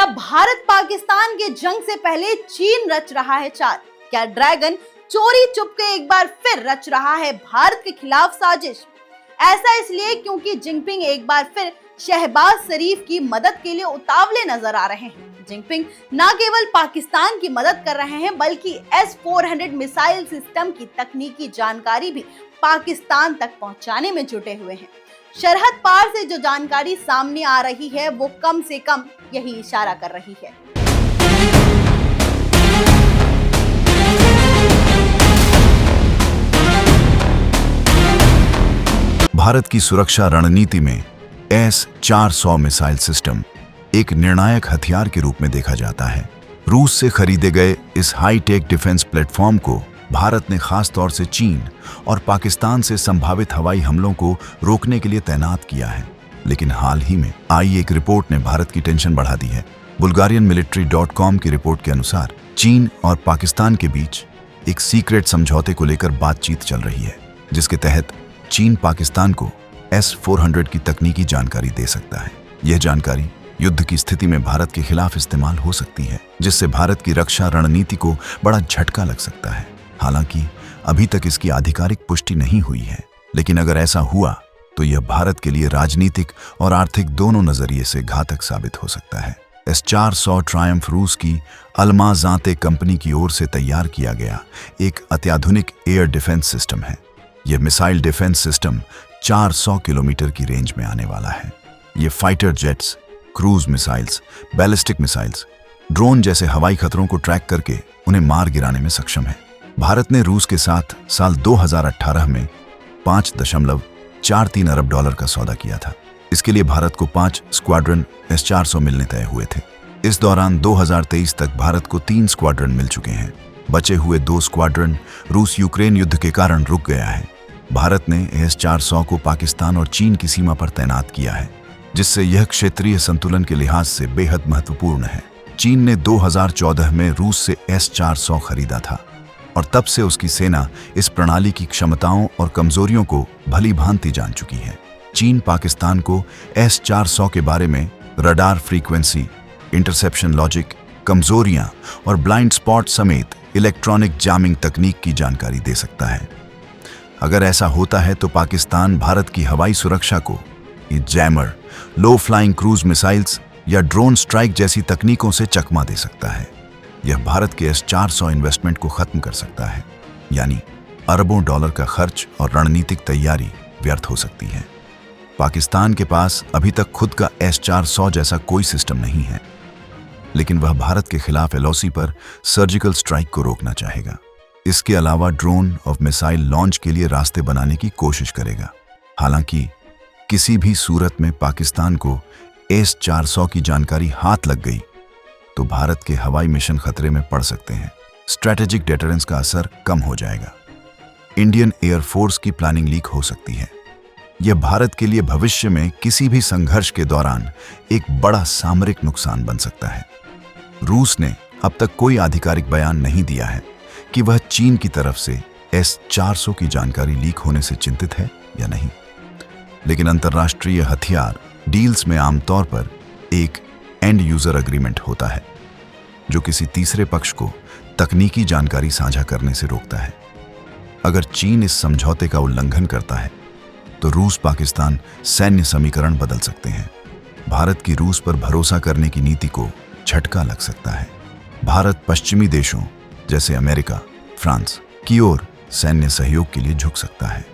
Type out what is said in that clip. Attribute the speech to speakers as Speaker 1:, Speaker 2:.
Speaker 1: क्या भारत पाकिस्तान के जंग से पहले चीन रच रहा है चाल? क्या ड्रैगन चोरी चुपके एक बार फिर रच रहा है भारत के खिलाफ साजिश? ऐसा इसलिए क्योंकि जिनपिंग एक बार फिर शहबाज शरीफ की मदद के लिए उतावले नजर आ रहे हैं। जिनपिंग न केवल पाकिस्तान की मदद कर रहे हैं बल्कि S-400 मिसाइल सिस्टम की तकनीकी जानकारी भी पाकिस्तान तक पहुंचाने में जुटे हुए हैं। सरहद पार से जो जानकारी सामने आ रही है वो कम से कम यही इशारा कर रही है।
Speaker 2: भारत की सुरक्षा रणनीति में S-400 मिसाइल सिस्टम एक निर्णायक हथियार के रूप में देखा जाता है। रूस से खरीदे गए इस हाईटेक डिफेंस प्लेटफॉर्म को भारत ने खास तौर से चीन और पाकिस्तान से संभावित हवाई हमलों को रोकने के लिए तैनात किया है। लेकिन हाल ही में आई एक रिपोर्ट ने भारत की टेंशन बढ़ा दी है। bulgarianmilitary.com की रिपोर्ट के अनुसार चीन और पाकिस्तान के बीच एक सीक्रेट समझौते को लेकर बातचीत चल रही है, जिसके तहत चीन पाकिस्तान को S-400 की तकनीकी जानकारी दे सकता है। यह जानकारी युद्ध की स्थिति में भारत के खिलाफ इस्तेमाल हो सकती है, जिससे भारत की रक्षा रणनीति को बड़ा झटका लग सकता है। हालांकि अभी तक इसकी आधिकारिक पुष्टि नहीं हुई है, लेकिन अगर ऐसा हुआ तो यह भारत के लिए राजनीतिक और आर्थिक दोनों नजरिए से घातक साबित हो सकता है। S-400 ट्रायम्फ रूस की अल्माज़ाते कंपनी की ओर से तैयार किया गया एक अत्याधुनिक एयर डिफेंस सिस्टम है। यह मिसाइल डिफेंस सिस्टम 400 किलोमीटर की रेंज में आने वाला है। यह fighter jets, cruise missiles, ballistic missiles, drone जैसे हवाई खतरों को ट्रैक करके उन्हें मार गिराने में सक्षम है। भारत ने रूस के साथ साल 2018 में $5.43 अरब का सौदा किया था। इसके लिए भारत को 5 स्क्वाड्रन S-400 मिलने तय हुए थे। इस दौरान 2023 तक भारत को 3 स्क्वाड्रन मिल चुके हैं। बचे हुए 2 स्क्वाड्रन रूस यूक्रेन युद्ध के कारण रुक गया है। भारत ने S-400 को पाकिस्तान और चीन की सीमा पर तैनात किया है, जिससे यह क्षेत्रीय संतुलन के लिहाज से बेहद महत्वपूर्ण है। चीन ने 2014 में रूस से S-400 खरीदा था और तब से उसकी सेना इस प्रणाली की क्षमताओं और कमजोरियों को भली भांति जान चुकी है। चीन पाकिस्तान को S-400 के बारे में रडार फ्रीक्वेंसी, इंटरसेप्शन लॉजिक, कमजोरियां और ब्लाइंड स्पॉट समेत इलेक्ट्रॉनिक जामिंग तकनीक की जानकारी दे सकता है। अगर ऐसा होता है तो पाकिस्तान भारत की हवाई सुरक्षा को जैमर, लो फ्लाइंग क्रूज मिसाइल्स या ड्रोन स्ट्राइक जैसी तकनीकों से चकमा दे सकता है। यह भारत के S-400 इन्वेस्टमेंट को खत्म कर सकता है, यानी अरबों डॉलर का खर्च और रणनीतिक तैयारी व्यर्थ हो सकती है। पाकिस्तान के पास अभी तक खुद का S-400 जैसा कोई सिस्टम नहीं है, लेकिन वह भारत के खिलाफ LOC पर सर्जिकल स्ट्राइक को रोकना चाहेगा। इसके अलावा ड्रोन और मिसाइल लॉन्च के लिए रास्ते बनाने की कोशिश करेगा। हालांकि किसी भी सूरत में पाकिस्तान को S-400 की जानकारी हाथ लग गई तो भारत के हवाई मिशन खतरे में पड़ सकते हैं। स्ट्रैटेजिक डेटरेंस का असर कम हो जाएगा। इंडियन एयरफोर्स की प्लानिंग लीक हो सकती है। यह भारत के लिए भविष्य में किसी भी संघर्ष के दौरान एक बड़ा सामरिक नुकसान बन सकता है। रूस ने अब तक कोई आधिकारिक बयान नहीं दिया है कि वह चीन की तरफ से S-400 की जानकारी लीक होने से चिंतित है या नहीं, लेकिन अंतर्राष्ट्रीय हथियार डील्स में आमतौर पर एक एंड यूजर एग्रीमेंट होता है, जो किसी तीसरे पक्ष को तकनीकी जानकारी साझा करने से रोकता है। अगर चीन इस समझौते का उल्लंघन करता है तो रूस पाकिस्तान सैन्य समीकरण बदल सकते हैं। भारत की रूस पर भरोसा करने की नीति को झटका लग सकता है। भारत पश्चिमी देशों जैसे अमेरिका, फ्रांस की ओर सैन्य सहयोग के लिए झुक सकता है।